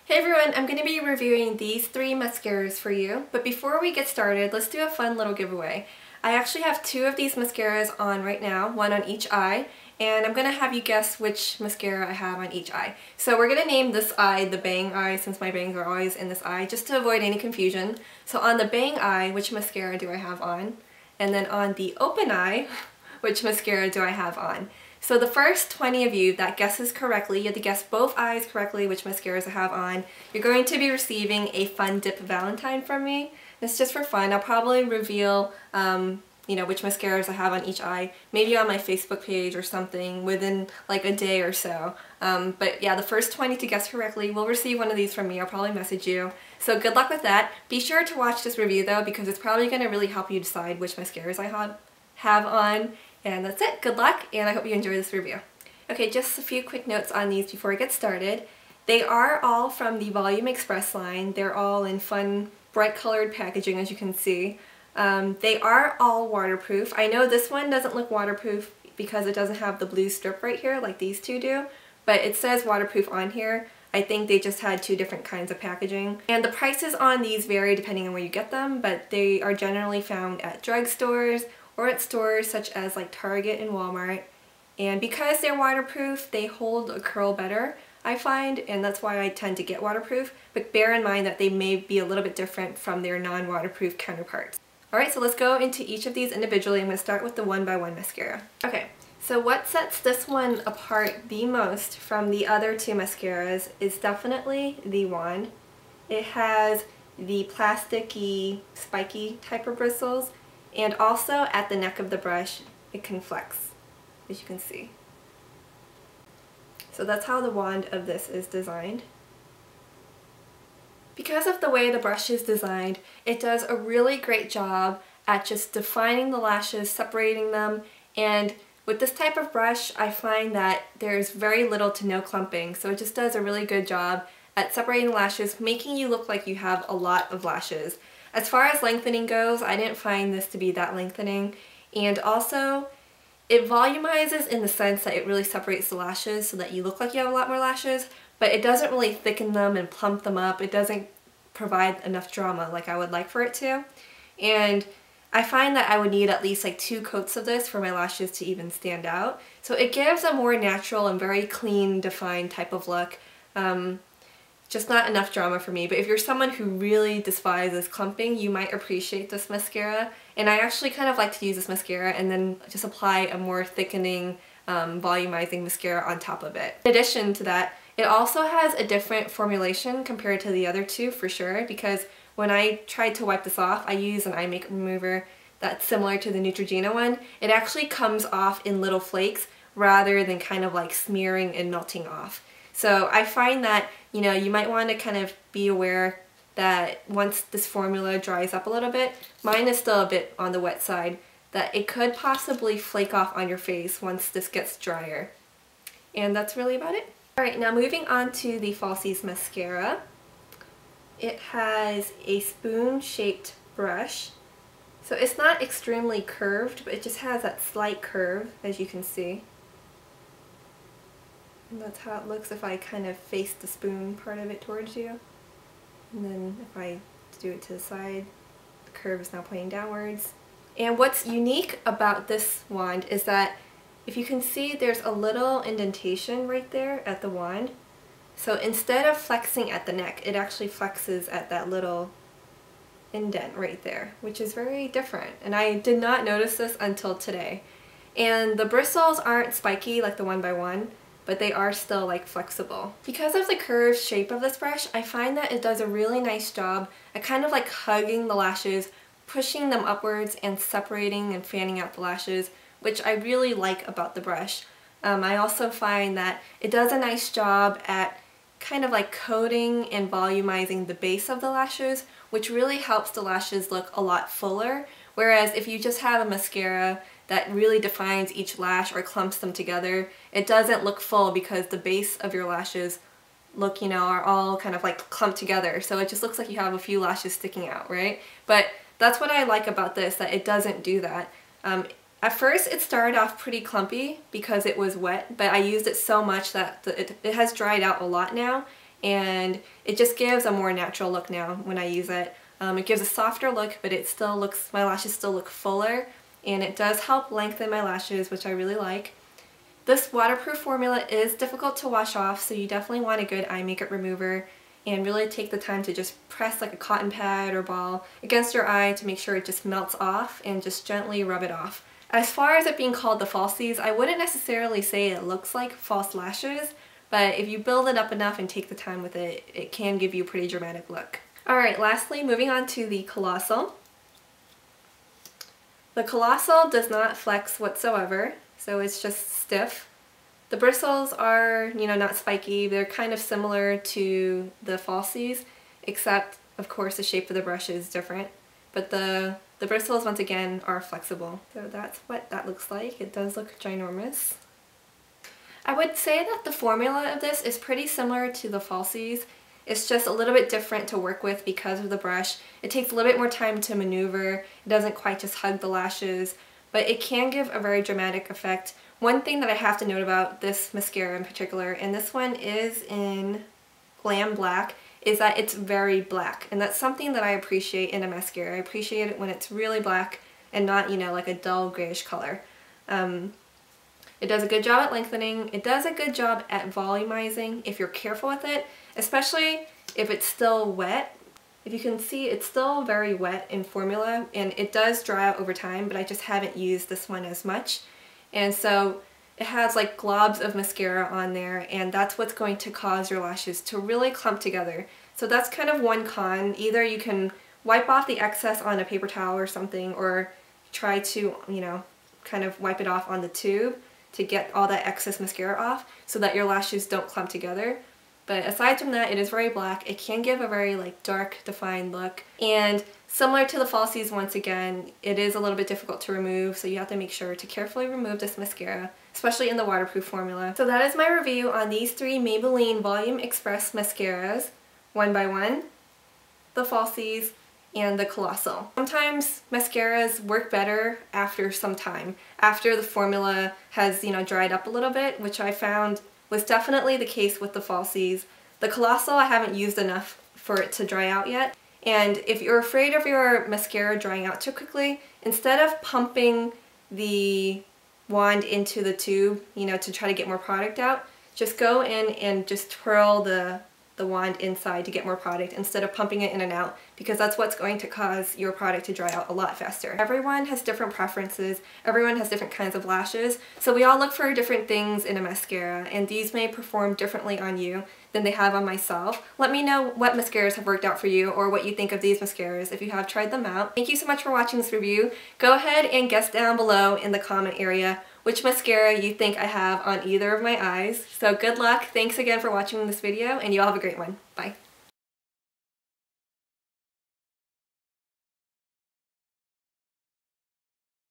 Hey everyone, I'm going to be reviewing these three mascaras for you, but before we get started, let's do a fun little giveaway. I actually have two of these mascaras on right now, one on each eye, and I'm going to have you guess which mascara I have on each eye. So we're going to name this eye the bang eye since my bangs are always in this eye, just to avoid any confusion. So on the bang eye, which mascara do I have on? And then on the open eye, which mascara do I have on? So the first 20 of you that guesses correctly, you have to guess both eyes correctly which mascaras I have on, you're going to be receiving a fun dip Valentine from me. It's just for fun. I'll probably reveal which mascaras I have on each eye, maybe on my Facebook page or something within like a day or so. But yeah, the first 20 to guess correctly will receive one of these from me. I'll probably message you. So good luck with that. Be sure to watch this review though, because it's probably going to really help you decide which mascaras I have on. And that's it. Good luck, and I hope you enjoy this review. Okay, just a few quick notes on these before I get started. They are all from the Volum Express line. They're all in fun, bright colored packaging, as you can see. They are all waterproof. I know this one doesn't look waterproof because it doesn't have the blue strip right here like these two do, but it says waterproof on here. I think they just had two different kinds of packaging. And the prices on these vary depending on where you get them, but they are generally found at drugstores or at stores such as like Target and Walmart. And because they're waterproof, they hold a curl better, I find, and that's why I tend to get waterproof, but bear in mind that they may be a little bit different from their non-waterproof counterparts. Alright, so let's go into each of these individually. I'm going to start with the one by one mascara. Okay, so what sets this one apart the most from the other two mascaras is definitely the wand. It has the plasticky, spiky type of bristles, and also at the neck of the brush it can flex, as you can see. So that's how the wand of this is designed. Because of the way the brush is designed, it does a really great job at just defining the lashes, separating them, and with this type of brush I find that there's very little to no clumping, so it just does a really good job at separating the lashes, making you look like you have a lot of lashes. As far as lengthening goes, I didn't find this to be that lengthening, and also it volumizes in the sense that it really separates the lashes so that you look like you have a lot more lashes, but it doesn't really thicken them and plump them up. It doesn't provide enough drama like I would like for it to, and I find that I would need at least like 2 coats of this for my lashes to even stand out. So it gives a more natural and very clean, defined type of look. Just not enough drama for me, but if you're someone who really despises clumping, you might appreciate this mascara. And I actually kind of like to use this mascara and then just apply a more thickening, volumizing mascara on top of it. In addition to that, it also has a different formulation compared to the other two for sure, because when I tried to wipe this off, I use an eye makeup remover that's similar to the Neutrogena one. It actually comes off in little flakes rather than kind of like smearing and melting off. So I find that, you might want to kind of be aware that once this formula dries up a little bit, mine is still a bit on the wet side, that it could possibly flake off on your face once this gets drier. And that's really about it. Alright, now moving on to the Falsies mascara. It has a spoon-shaped brush. So it's not extremely curved, but it just has that slight curve, as you can see. And that's how it looks if I kind of face the spoon part of it towards you. And then if I do it to the side, the curve is now pointing downwards. And what's unique about this wand is that if you can see, there's a little indentation right there at the wand. So instead of flexing at the neck, it actually flexes at that little indent right there, which is very different. And I did not notice this until today. And the bristles aren't spiky like the one by one, but they are still like flexible. Because of the curved shape of this brush, I find that it does a really nice job at kind of like hugging the lashes, pushing them upwards and separating and fanning out the lashes, which I really like about the brush. I also find that it does a nice job at kind of like coating and volumizing the base of the lashes, which really helps the lashes look a lot fuller, whereas if you just have a mascara that really defines each lash or clumps them together, it doesn't look full because the base of your lashes look, are all kind of like clumped together, so it just looks like you have a few lashes sticking out, right? But that's what I like about this, that it doesn't do that. At first it started off pretty clumpy because it was wet, but I used it so much that it has dried out a lot now, and it just gives a more natural look now when I use it. It gives a softer look, but it still looks, my lashes still look fuller, and it does help lengthen my lashes, which I really like. This waterproof formula is difficult to wash off, so you definitely want a good eye makeup remover and really take the time to just press like a cotton pad or ball against your eye to make sure it just melts off and just gently rub it off. As far as it being called the Falsies, I wouldn't necessarily say it looks like false lashes, but if you build it up enough and take the time with it, it can give you a pretty dramatic look. Alright, lastly, moving on to the Colossal. The Colossal does not flex whatsoever, so it's just stiff. The bristles are, not spiky. They're kind of similar to the Falsies, except, of course, the shape of the brush is different. But the bristles, once again, are flexible. So that's what that looks like. It does look ginormous. I would say that the formula of this is pretty similar to the Falsies. It's just a little bit different to work with because of the brush. It takes a little bit more time to maneuver. It doesn't quite just hug the lashes, but it can give a very dramatic effect. One thing that I have to note about this mascara in particular, and this one is in Glam Black, is that it's very black. And that's something that I appreciate in a mascara. I appreciate it when it's really black and not, like a dull grayish color. It does a good job at lengthening. It does a good job at volumizing if you're careful with it, especially if it's still wet. If you can see, it's still very wet in formula, and it does dry out over time, but I just haven't used this one as much. And so it has like globs of mascara on there, and that's what's going to cause your lashes to really clump together. So that's kind of one con. Either you can wipe off the excess on a paper towel or something, or try to, kind of wipe it off on the tube to get all that excess mascara off so that your lashes don't clump together. But aside from that, it is very black. It can give a very dark, defined look. And similar to the Falsies, once again, it is a little bit difficult to remove, so you have to make sure to carefully remove this mascara, especially in the waterproof formula. So that is my review on these three Maybelline Volume Express mascaras, one by one, the Falsies, and the Colossal. Sometimes mascaras work better after some time, after the formula has, dried up a little bit, which I found was definitely the case with the Falsies. The Colossal I haven't used enough for it to dry out yet. And if you're afraid of your mascara drying out too quickly, instead of pumping the wand into the tube, to try to get more product out, just go in and just twirl the wand inside to get more product instead of pumping it in and out, because that's what's going to cause your product to dry out a lot faster. Everyone has different preferences, everyone has different kinds of lashes, so we all look for different things in a mascara, and these may perform differently on you than they have on myself. Let me know what mascaras have worked out for you, or what you think of these mascaras if you have tried them out. Thank you so much for watching this review. Go ahead and guess down below in the comment area which mascara you think I have on either of my eyes. So good luck, thanks again for watching this video, and you all have a great one. Bye.